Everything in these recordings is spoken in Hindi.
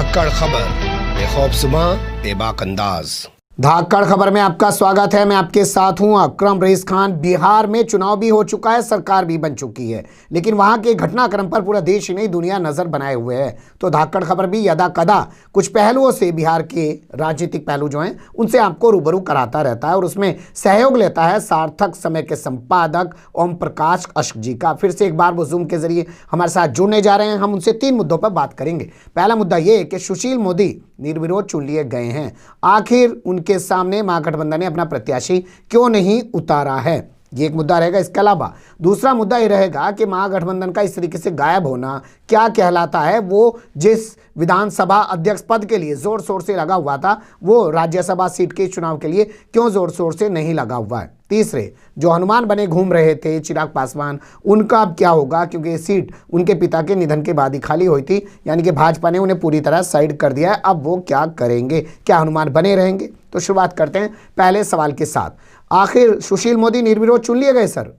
धाकड़ खबर, बेखौफ बेबाक अंदाज। धाकड़ खबर में आपका स्वागत है। मैं आपके साथ हूं अकरम रईस खान। बिहार में चुनाव भी हो चुका है, सरकार भी बन चुकी है, लेकिन वहां के घटनाक्रम पर पूरा देश ही नहीं दुनिया नजर बनाए हुए है। तो धाकड़ खबर भी यदा कदा कुछ पहलुओं से बिहार के राजनीतिक पहलू जो हैं उनसे आपको रूबरू कराता रहता है और उसमें सहयोग लेता है सार्थक समय के संपादक ओम प्रकाश अश्क जी का। फिर से एक बार वो जूम के जरिए हमारे साथ जुड़ने जा रहे हैं। हम उनसे 3 मुद्दों पर बात करेंगे। पहला मुद्दा ये कि सुशील मोदी निर्विरोध चुन लिए गए हैं, आखिर उनके सामने महागठबंधन ने अपना प्रत्याशी क्यों नहीं उतारा है, ये एक मुद्दा रहेगा। इसके अलावा दूसरा मुद्दा ये रहेगा कि महागठबंधन का इस तरीके से गायब होना क्या कहलाता है। वो जिस विधानसभा अध्यक्ष पद के लिए जोर शोर से लगा हुआ था, वो राज्यसभा सीट के चुनाव के लिए क्यों जोर शोर से नहीं लगा हुआ है। तीसरे, जो हनुमान बने घूम रहे थे चिराग पासवान, उनका अब क्या होगा, क्योंकि ये सीट उनके पिता के निधन के बाद ही खाली हुई थी, यानी कि भाजपा ने उन्हें पूरी तरह साइड कर दिया है। अब वो क्या करेंगे, क्या हनुमान बने रहेंगे? तो शुरुआत करते हैं पहले सवाल के साथ। आखिर सुशील मोदी निर्विरोध चुन लिए गए सर?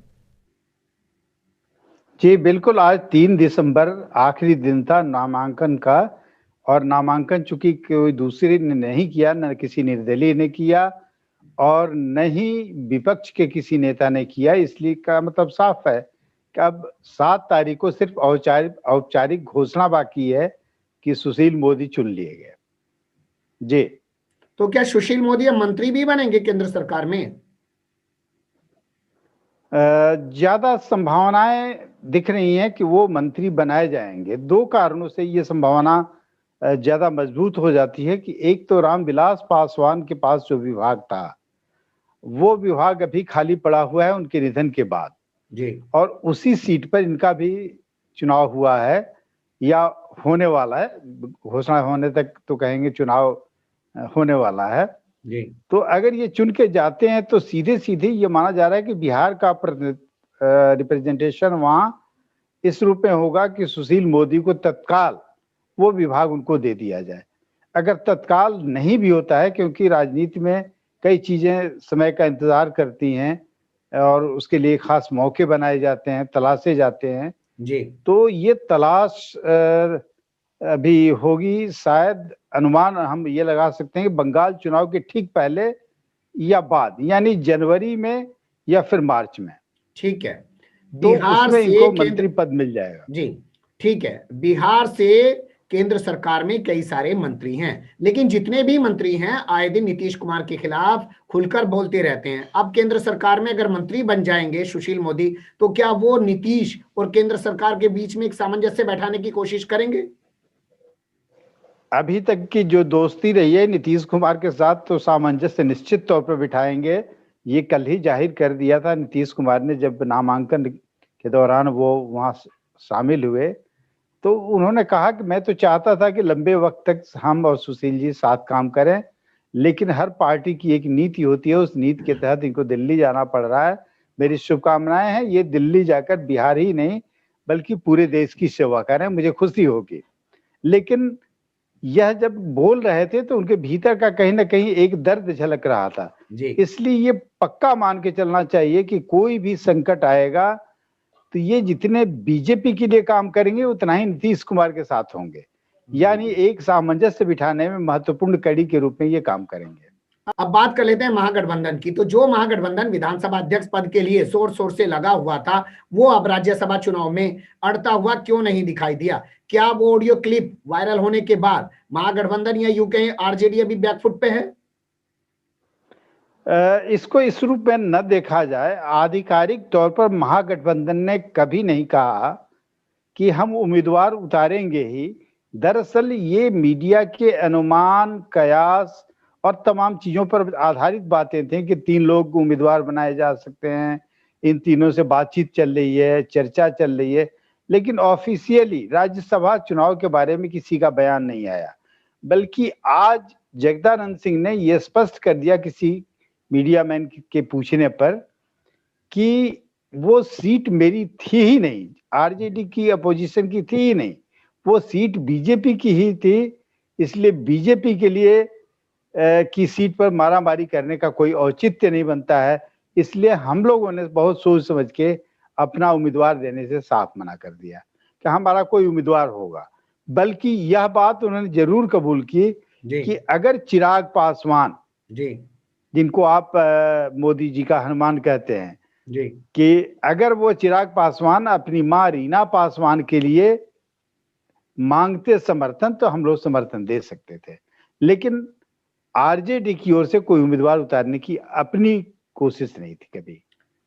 जी बिल्कुल, आज 3 दिसंबर आखिरी दिन था नामांकन का, और नामांकन चूंकि कोई दूसरे ने नहीं किया, न किसी निर्दलीय ने किया और न ही विपक्ष के किसी नेता ने किया, इसलिए का मतलब साफ है कि अब 7 तारीख को सिर्फ औपचारिक घोषणा बाकी है कि सुशील मोदी चुन लिए गए। जी, तो क्या सुशील मोदी अब मंत्री भी बनेंगे केंद्र सरकार में? ज्यादा संभावनाएं दिख रही हैं कि वो मंत्री बनाए जाएंगे। 2 कारणों से ये संभावना ज्यादा मजबूत हो जाती है कि एक तो रामविलास पासवान के पास जो विभाग था, वो विभाग अभी खाली पड़ा हुआ है उनके निधन के बाद जी, और उसी सीट पर इनका भी चुनाव हुआ है या होने वाला है। घोषणा होने तक तो कहेंगे चुनाव होने वाला है जी, तो अगर ये चुन के जाते हैं तो सीधे सीधे ये माना जा रहा है कि बिहार का रिप्रेजेंटेशन वहां इस रूप में होगा कि सुशील मोदी को तत्काल वो विभाग उनको दे दिया जाए। अगर तत्काल नहीं भी होता है, क्योंकि राजनीति में कई चीजें समय का इंतजार करती हैं और उसके लिए खास मौके बनाए जाते हैं, तलाशे जाते हैं, जी, तो ये तलाश अभी होगी। शायद अनुमान हम ये लगा सकते हैं कि बंगाल चुनाव के ठीक पहले या बाद, यानी जनवरी में या फिर मार्च में। ठीक है। तो बिहार उसमें से इनको मंत्री पद मिल जाएगा। जी, ठीक है। बिहार से केंद्र सरकार में कई सारे मंत्री हैं, लेकिन जितने भी मंत्री हैं आए दिन नीतीश कुमार के खिलाफ खुलकर बोलते रहते हैं। अब केंद्र सरकार में अगर मंत्री बन जाएंगे सुशील मोदी, तो क्या वो नीतीश और केंद्र सरकार के बीच में एक सामंजस्य बैठाने की कोशिश करेंगे? अभी तक की जो दोस्ती रही है नीतीश कुमार के साथ, तो सामंजस्य निश्चित तौर पर बिठाएंगे। ये कल ही जाहिर कर दिया था नीतीश कुमार ने, जब नामांकन के दौरान वो वहां शामिल हुए, तो उन्होंने कहा कि मैं तो चाहता था कि लंबे वक्त तक हम और सुशील जी साथ काम करें, लेकिन हर पार्टी की एक नीति होती है, उस नीति के तहत इनको दिल्ली जाना पड़ रहा है। मेरी शुभकामनाएं हैं, ये दिल्ली जाकर बिहार ही नहीं बल्कि पूरे देश की सेवा करें, मुझे खुशी होगी। लेकिन यह जब बोल रहे थे तो उनके भीतर का कहीं ना कहीं एक दर्द झलक रहा था। इसलिए ये पक्का मान के चलना चाहिए कि कोई भी संकट आएगा तो ये जितने बीजेपी के लिए काम करेंगे उतना ही नीतीश कुमार के साथ होंगे, यानी एक सामंजस्य बिठाने में महत्वपूर्ण कड़ी के रूप में ये काम करेंगे। अब बात कर लेते हैं महागठबंधन की। तो जो महागठबंधन विधानसभा अध्यक्ष पद के लिए शोर शोर से लगा हुआ था, वो अब राज्यसभा चुनाव में अड़ता हुआ क्यों नहीं दिखाई दिया? क्या वो ऑडियो क्लिप वायरल होने के बाद महागठबंधन या यूं कहें आरजेडी अभी बैकफुट पे है? इसको इस रूप में न देखा जाए। आधिकारिक तौर पर महागठबंधन ने कभी नहीं कहा कि हम उम्मीदवार उतारेंगे ही। दरअसल ये मीडिया के अनुमान, कयास और तमाम चीजों पर आधारित बातें थी कि 3 लोग उम्मीदवार बनाए जा सकते हैं, इन तीनों से बातचीत चल रही है, चर्चा चल रही है, लेकिन ऑफिशियली राज्यसभा चुनाव के बारे में किसी का बयान नहीं आया। बल्कि आज जगदानंद सिंह ने यह स्पष्ट कर दिया किसी मीडिया मैन के पूछने पर कि वो सीट मेरी थी ही नहीं, आरजेडी की अपोजिशन की थी ही नहीं, वो सीट बीजेपी की ही थी, इसलिए बीजेपी के लिए की सीट पर मारामारी करने का कोई औचित्य नहीं बनता है। इसलिए हम लोगों ने बहुत सोच समझ के अपना उम्मीदवार देने से साफ मना कर दिया कि हमारा कोई उम्मीदवार होगा। बल्कि यह बात उन्होंने जरूर कबूल की कि अगर चिराग पासवान जी जिनको आप मोदी जी का हनुमान कहते हैं जी कि अगर वो चिराग पासवान अपनी मां रीना पासवान के लिए मांगते समर्थन तो हम लोग समर्थन दे सकते थे, लेकिन आरजेडी की ओर से कोई उम्मीदवार उतारने की अपनी कोशिश नहीं थी कभी।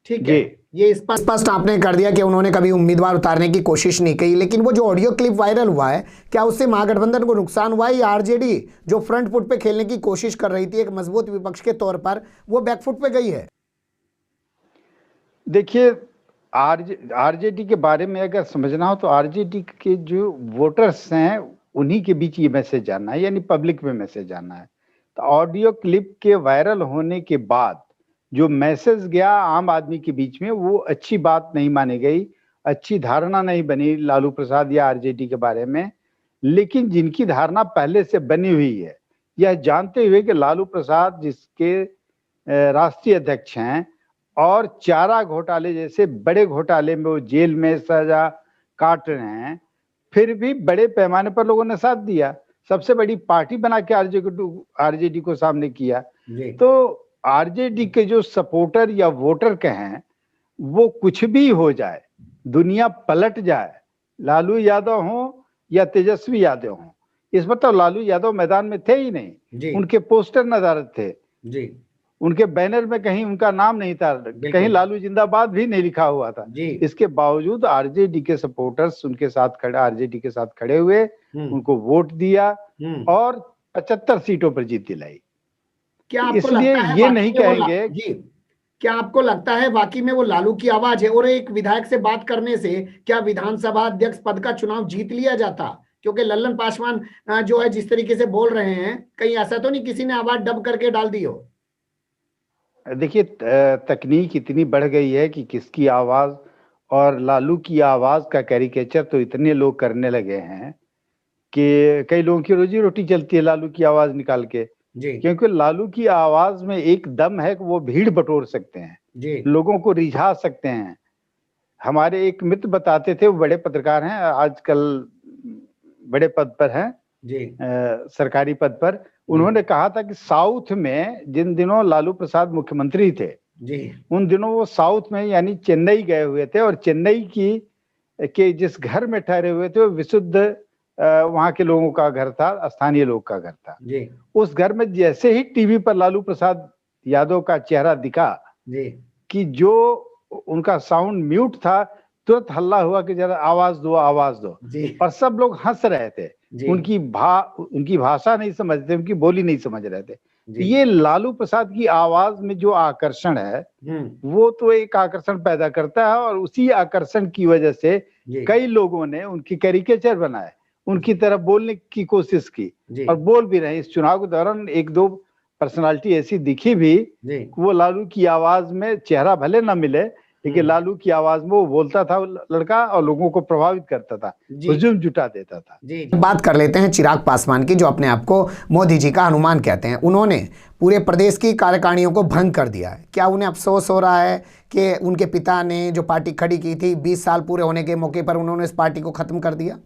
ठीक है, ये स्पष्ट आपने कर दिया कि उन्होंने कभी उम्मीदवार उतारने की कोशिश नहीं की, लेकिन वो जो ऑडियो क्लिप वायरल हुआ है, क्या उससे महागठबंधन को नुकसान हुआ है या आरजेडी जो फ्रंट फुट पे खेलने की कोशिश कर रही थी एक मजबूत विपक्ष के तौर पर, वो बैकफुट पे गई है? देखिए, आरजेडी के बारे में अगर समझना हो तो आरजेडी के जो वोटर्स हैं उन्हीं के बीच ये मैसेज जाना है, यानी पब्लिक में मैसेज जाना है। तो ऑडियो क्लिप के वायरल होने के बाद जो मैसेज गया आम आदमी के बीच में, वो अच्छी बात नहीं मानी गई, अच्छी धारणा नहीं बनी लालू प्रसाद या आरजेडी के बारे में। लेकिन जिनकी धारणा पहले से बनी हुई है, यह जानते हुए कि लालू प्रसाद जिसके राष्ट्रीय अध्यक्ष हैं और चारा घोटाले जैसे बड़े घोटाले में वो जेल में सजा काट रहे हैं, फिर भी बड़े पैमाने पर लोगों ने साथ दिया, सबसे बड़ी पार्टी बना के आरजेडी को सामने किया। तो आरजेडी के जो सपोर्टर या वोटर के हैं, वो कुछ भी हो जाए, दुनिया पलट जाए, लालू यादव हो या तेजस्वी यादव हो, इस बार तो लालू यादव मैदान में थे ही नहीं, उनके पोस्टर नजर थे जी, उनके बैनर में कहीं उनका नाम नहीं था, कहीं लालू जिंदाबाद भी नहीं लिखा हुआ था। इसके बावजूद आरजेडी के सपोर्टर्स उनके साथ खड़े, आरजेडी के साथ खड़े हुए, उनको वोट दिया और 75 सीटों पर जीत दिलाई। क्या आपको इसलिए लगता है ये नहीं कहेंगे जी, क्या आपको लगता है वाकई में वो लालू की आवाज है और एक विधायक से बात करने से क्या विधानसभा अध्यक्ष पद का चुनाव जीत लिया जाता? क्योंकि लल्लन पासवान जो है जिस तरीके से बोल रहे हैं, कहीं ऐसा तो नहीं किसी ने आवाज डब करके डाल दी हो? देखिए, तकनीक इतनी बढ़ गई है कि किसकी आवाज और लालू की आवाज का कैरिकेचर तो इतने लोग करने लगे हैं कि कई लोगों की रोजी रोटी चलती है लालू की आवाज निकाल के जी। क्योंकि लालू की आवाज में एक दम है कि वो भीड़ बटोर सकते हैं जी, लोगों को रिझा सकते हैं। हमारे एक मित्र बताते थे, वो बड़े पत्रकार हैं, आजकल बड़े पद पर हैं जी, सरकारी पद पर। उन्होंने कहा था कि साउथ में जिन दिनों लालू प्रसाद मुख्यमंत्री थे जी, उन दिनों वो साउथ में यानी चेन्नई गए हुए थे और चेन्नई के जिस घर में ठहरे हुए थे वो विशुद्ध वहां के लोगों का घर था, स्थानीय लोग का घर था जी। उस घर में जैसे ही टीवी पर लालू प्रसाद यादव का चेहरा दिखा जी, कि जो उनका साउंड म्यूट था, तुरंत हल्ला हुआ कि जरा आवाज दो आवाज दो जी। और सब लोग हंस रहे थे, उनकी भाषा नहीं समझते, उनकी बोली नहीं समझ रहे थे। ये लालू प्रसाद की आवाज में जो आकर्षण है वो तो एक आकर्षण पैदा करता है और उसी आकर्षण की वजह से कई लोगों ने उनकी कैरिकेचर बनाए, उनकी तरफ बोलने की कोशिश की और बोल भी रहे। इस चुनाव के दौरान एक दो पर्सनालिटी ऐसी दिखी भी, वो लालू की आवाज में चेहरा भले न मिले लेकिन लालू की आवाज में वो बोलता था लड़का और लोगों को प्रभावित करता था, हुजूम जुटा देता था जी। बात कर लेते हैं चिराग पासवान की, जो अपने आप को मोदी जी का हनुमान कहते हैं। उन्होंने पूरे प्रदेश की कार्यकारिणियों को भंग कर दिया है। क्या उन्हें अफसोस हो रहा है कि उनके पिता ने जो पार्टी खड़ी की थी 20 साल पूरे होने के मौके पर उन्होंने इस पार्टी को खत्म कर दिया?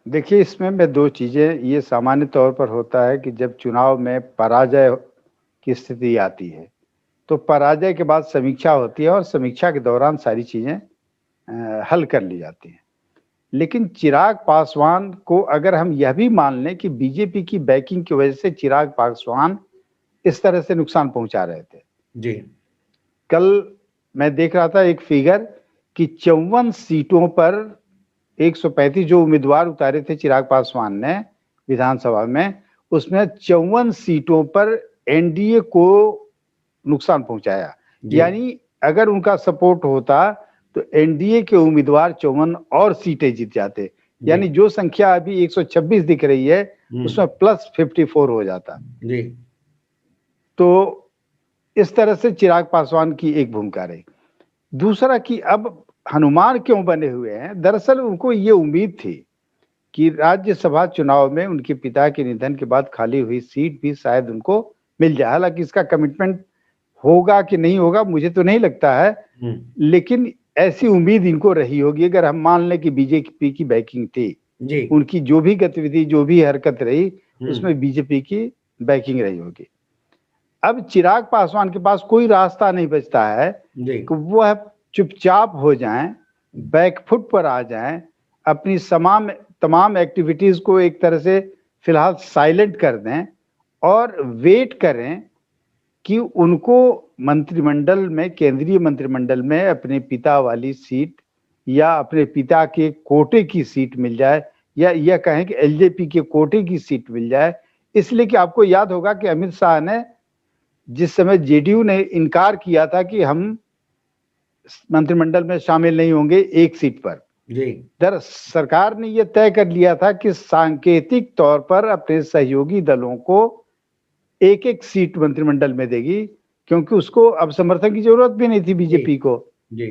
देखिए, इसमें मैं दो चीजें, ये सामान्य तौर पर होता है कि जब चुनाव में पराजय की स्थिति आती है तो पराजय के बाद समीक्षा होती है और समीक्षा के दौरान सारी चीजें हल कर ली जाती हैं। लेकिन चिराग पासवान को अगर हम यह भी मान लें कि बीजेपी की बैकिंग की वजह से चिराग पासवान इस तरह से नुकसान पहुंचा रहे थे जी। कल मैं देख रहा था एक फिगर कि 54 सीटों पर 135 जो उम्मीदवार उतारे थे चिराग पासवान ने विधानसभा में, उसमें 54 सीटों पर एनडीए को नुकसान पहुंचाया। यानी अगर उनका सपोर्ट होता तो एनडीए के उम्मीदवार 54 और सीटें जीत जाते, यानी जो संख्या अभी 126 दिख रही है उसमें प्लस 54 हो जाता जी। तो इस तरह से चिराग पासवान की एक भूमिका रही। दूसरा कि अब हनुमान क्यों बने हुए हैं, दरअसल उनको ये उम्मीद थी कि राज्यसभा चुनाव में उनके पिता के निधन के बाद खाली हुई सीट भी शायद उनको मिल जाए। हालांकि इसका कमिटमेंट होगा कि नहीं होगा मुझे तो नहीं लगता है, लेकिन ऐसी उम्मीद इनको रही होगी, अगर हम मान लें कि बीजेपी की बैकिंग थी, जी। उनकी जो भी गतिविधि, जो भी हरकत रही, हम्म। उसमें बीजेपी की बैकिंग रही होगी। अब चिराग पासवान के पास कोई रास्ता नहीं बचता है जी। कि वह चुपचाप हो जाएं, बैकफुट पर आ जाएं, अपनी तमाम एक्टिविटीज को एक तरह से फिलहाल साइलेंट कर दें और वेट करें कि उनको मंत्रिमंडल में, केंद्रीय मंत्रिमंडल में अपने पिता वाली सीट या अपने पिता के कोटे की सीट मिल जाए, या यह कहें कि एलजेपी के कोटे की सीट मिल जाए। इसलिए कि आपको याद होगा कि अमित शाह ने जिस समय जेडीयू ने इनकार किया था कि हम मंत्रिमंडल में शामिल नहीं होंगे एक सीट पर, जी। सरकार ने यह तय कर लिया था कि सांकेतिक तौर पर अपने सहयोगी दलों को एक एक सीट मंत्रिमंडल में देगी, क्योंकि उसको अब समर्थन की जरूरत भी नहीं थी बीजेपी को। जी।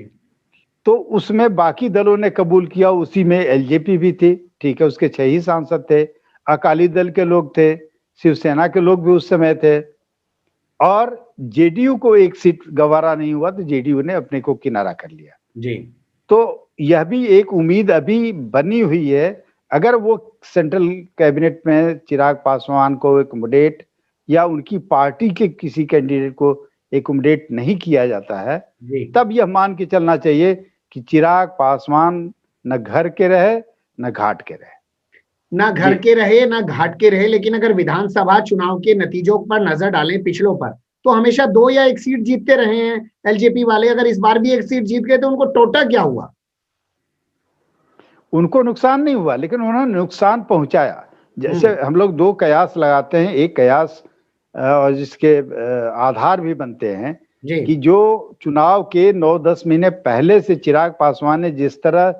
तो उसमें बाकी दलों ने कबूल किया, उसी में एलजेपी भी थी, ठीक है, उसके 6 ही सांसद थे, अकाली दल के लोग थे, शिवसेना के लोग भी उस समय थे, और जेडीयू को एक सीट गवारा नहीं हुआ तो जेडीयू ने अपने को किनारा कर लिया। जी। तो यह भी एक उम्मीद अभी बनी हुई है, अगर वो सेंट्रल कैबिनेट में चिराग पासवान को एकोमोडेट या उनकी पार्टी के किसी कैंडिडेट को एकोमोडेट नहीं किया जाता है, तब यह मान के चलना चाहिए कि चिराग पासवान न घर के रहे न घाट के रहे। ना घर के रहे ना घाट के रहे, लेकिन अगर विधानसभा चुनाव के नतीजों पर नजर डालें पिछलों पर, तो हमेशा 2 या 1 सीट जीतते रहे हैं एलजेपी वाले। अगर इस बार भी 1 सीट जीत गए तो उनको टोटा क्या हुआ? उनको नुकसान नहीं हुआ, लेकिन उन्होंने नुकसान पहुंचाया। जैसे हम लोग 2 कयास लगाते हैं, एक कयास और जिसके आधार भी बनते हैं कि जो चुनाव के 9-10 महीने पहले से चिराग पासवान ने जिस तरह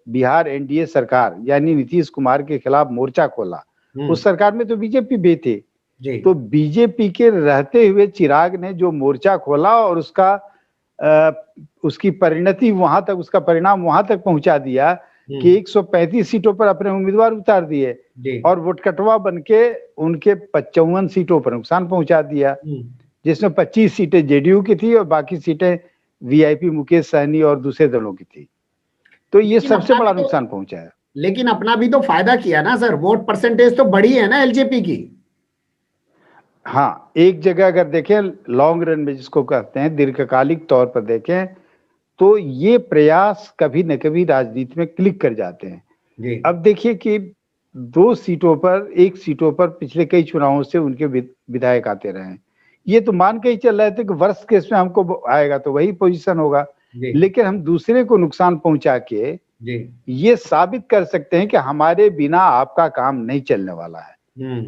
बिहार एनडीए सरकार यानी नीतीश कुमार के खिलाफ मोर्चा खोला, उस सरकार में तो बीजेपी भी थी, तो बीजेपी के रहते हुए चिराग ने जो मोर्चा खोला और उसकी परिणति वहां तक, उसका परिणाम वहां तक पहुंचा दिया कि 135 सीटों पर अपने उम्मीदवार उतार दिए और वोटकटवा बनके उनके 55 सीटों पर नुकसान पहुंचा दिया, जिसमें 25 सीटें जेडीयू की थी और बाकी सीटें वीआईपी मुकेश सहनी और दूसरे दलों की थी। तो ये सबसे बड़ा नुकसान पहुंचाया। लेकिन अपना भी तो फायदा किया ना सर, वोट परसेंटेज तो बढ़ी है ना एलजेपी की। हाँ, एक जगह अगर देखें लॉन्ग रन में, जिसको कहते हैं दीर्घकालिक तौर पर देखें, तो ये प्रयास कभी न कभी राजनीति में क्लिक कर जाते हैं। अब देखिए कि 2 सीटों पर, 1 सीटों पर पिछले कई चुनावों से उनके विधायक आते रहे हैं। ये तो मान के ही चल रहे थे कि वर्स्ट केस में हमको आएगा तो वही पोजीशन होगा, लेकिन हम दूसरे को नुकसान पहुंचा के ये साबित कर सकते हैं कि हमारे बिना आपका काम नहीं चलने वाला है।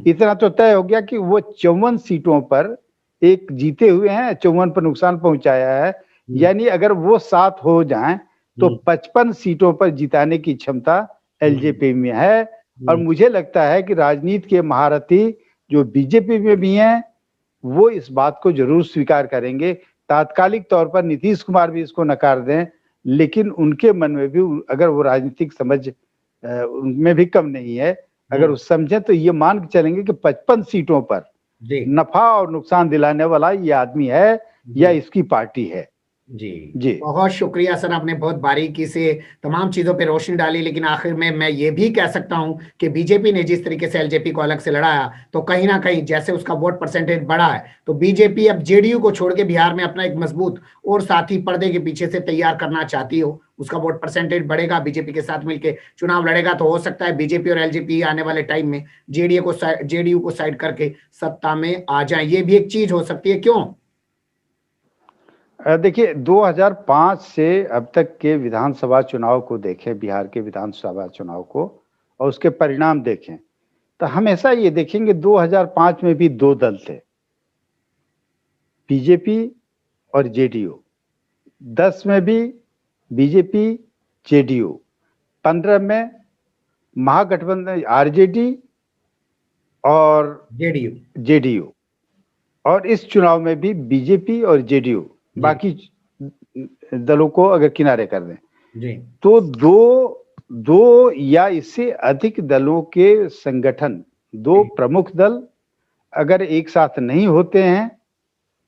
इतना तो तय हो गया कि वो 54 सीटों पर एक जीते हुए हैं, 54 पर नुकसान पहुंचाया है, यानी अगर वो 7 हो जाएं तो 55 सीटों पर जिताने की क्षमता एलजेपी में है। और मुझे लगता है कि राजनीति के महारथी जो बीजेपी में भी हैं वो इस बात को जरूर स्वीकार करेंगे। तात्कालिक तौर पर नीतीश कुमार भी इसको नकार दें, लेकिन उनके मन में भी अगर वो राजनीतिक समझ उनमें भी कम नहीं है, अगर वो समझे तो ये मान के चलेंगे कि 55 सीटों पर नफा और नुकसान दिलाने वाला ये आदमी है या इसकी पार्टी है। जी बहुत शुक्रिया सर, आपने बहुत बारीकी से तमाम चीजों पे रोशनी डाली। लेकिन आखिर में मैं ये भी कह सकता हूं कि बीजेपी ने जिस तरीके से एलजेपी को अलग से लड़ाया, तो कहीं ना कहीं जैसे उसका वोट परसेंटेज बढ़ा है, तो बीजेपी अब जेडीयू को छोड़ के बिहार में अपना एक मजबूत और साथी पर्दे के पीछे से तैयार करना चाहती हो। उसका वोट परसेंटेज बढ़ेगा, बीजेपी के साथ मिलकर चुनाव लड़ेगा, तो हो सकता है बीजेपी और एलजेपी आने वाले टाइम में जेडीयू को साइड करके सत्ता में आ जाए। ये भी एक चीज हो सकती है, क्यों? देखिए 2005 से अब तक के विधानसभा चुनाव को देखें, बिहार के विधानसभा चुनाव को, और उसके परिणाम देखें, तो हमेशा ये देखेंगे 2005 में भी 2 दल थे, बीजेपी और जेडीयू। 10 में भी बीजेपी जेडीयू, 15 में महागठबंधन आरजेडी और जेडीयू, और इस चुनाव में भी बीजेपी और जेडीयू, बाकी दलों को अगर किनारे कर दें तो दो या इससे अधिक दलों के संगठन, 2 प्रमुख दल अगर एक साथ नहीं होते हैं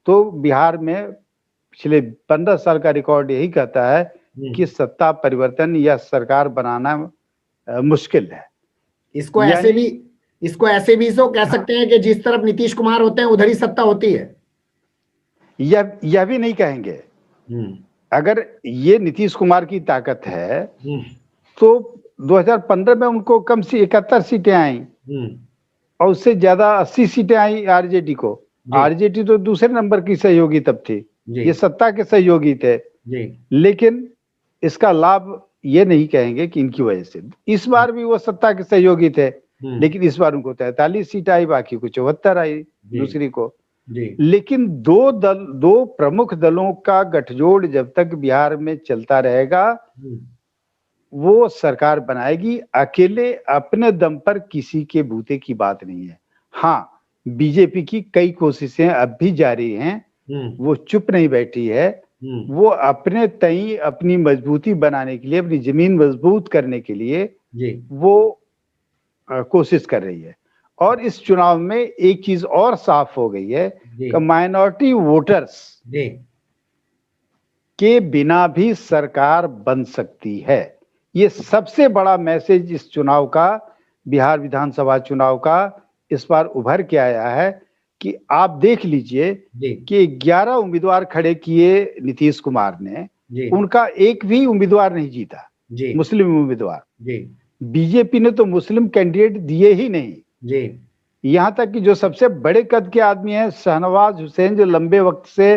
तो बिहार में पिछले 15 साल का रिकॉर्ड यही कहता है कि सत्ता परिवर्तन या सरकार बनाना मुश्किल है। इसको ऐसे भी इसको कह सकते हैं कि जिस तरफ नीतीश कुमार होते हैं उधर ही सत्ता होती है। यह भी नहीं कहेंगे। अगर ये नीतीश कुमार की ताकत है तो 2015 में उनको कम से 71 सीटें आई और उससे ज्यादा 80 सीटें आई आरजेडी को। आरजेडी तो दूसरे नंबर की सहयोगी तब थी, ये सत्ता के सहयोगी थे। लेकिन इसका लाभ ये नहीं कहेंगे कि इनकी वजह से। इस बार भी वो सत्ता के सहयोगी थे, लेकिन इस बार उनको 43 सीट आई, बाकी को 74 आई दूसरी को। लेकिन दो प्रमुख दलों का गठजोड़ जब तक बिहार में चलता रहेगा वो सरकार बनाएगी। अकेले अपने दम पर किसी के बूते की बात नहीं है। हाँ, बीजेपी की कई कोशिशें अब भी जारी हैं, वो चुप नहीं बैठी है। वो अपने तई अपनी मजबूती बनाने के लिए, अपनी जमीन मजबूत करने के लिए वो कोशिश कर रही है। और इस चुनाव में एक चीज और साफ हो गई है कि माइनॉरिटी वोटर्स के बिना भी सरकार बन सकती है। ये सबसे बड़ा मैसेज इस चुनाव का, बिहार विधानसभा चुनाव का इस बार उभर के आया है कि आप देख लीजिए कि 11 उम्मीदवार खड़े किए नीतीश कुमार ने, उनका एक भी उम्मीदवार नहीं जीता, मुस्लिम उम्मीदवार। बीजेपी ने तो मुस्लिम कैंडिडेट दिए ही नहीं। यहाँ तक कि जो सबसे बड़े कद के आदमी हैं शहनवाज हुसैन, जो लंबे वक्त से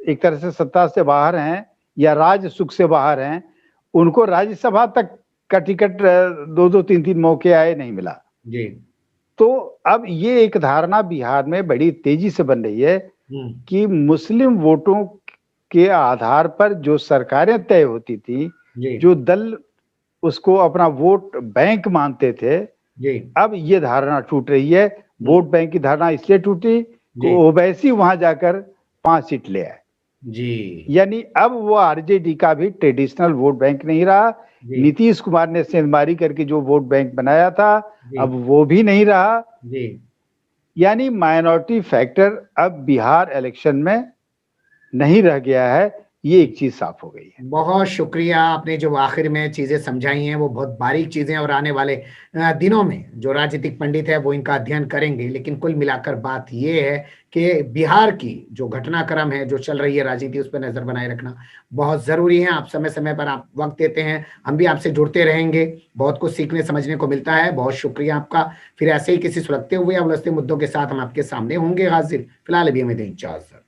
एक तरह से सत्ता से बाहर हैं या राज सुख से बाहर हैं, उनको राज्यसभा तक का टिकट 2-2, 3-3 मौके आए, नहीं मिला। तो अब ये एक धारणा बिहार में बड़ी तेजी से बन रही है कि मुस्लिम वोटों के आधार पर जो सरकारें तय होती थी, जो दल उसको अपना वोट बैंक मानते थे, अब ये धारणा टूट रही है। वोट बैंक की धारणा इसलिए टूटी कि ओवैसी वहां जाकर 5 सीट ले आए। यानी अब वो आरजेडी का भी ट्रेडिशनल वोट बैंक नहीं रहा। नीतीश कुमार ने सेंधमारी करके जो वोट बैंक बनाया था, अब वो भी नहीं रहा। यानी माइनॉरिटी फैक्टर अब बिहार इलेक्शन में नहीं रह गया है। ये एक चीज साफ हो गई है। बहुत शुक्रिया, आपने जो आखिर में चीजें समझाई हैं वो बहुत बारीक चीजें, और आने वाले दिनों में जो राजनीतिक पंडित है वो इनका अध्ययन करेंगे। लेकिन कुल मिलाकर बात ये है कि बिहार की जो घटनाक्रम है, जो चल रही है राजनीति, उस पर नजर बनाए रखना बहुत जरूरी है। आप समय समय पर आप वक्त देते हैं, हम भी आपसे जुड़ते रहेंगे, बहुत कुछ सीखने समझने को मिलता है। बहुत शुक्रिया आपका। फिर ऐसे ही किसी सुलगते हुए या उलझते मुद्दों के साथ हम आपके सामने होंगे हाजिर। फिलहाल अभी हमें दें इजाजत।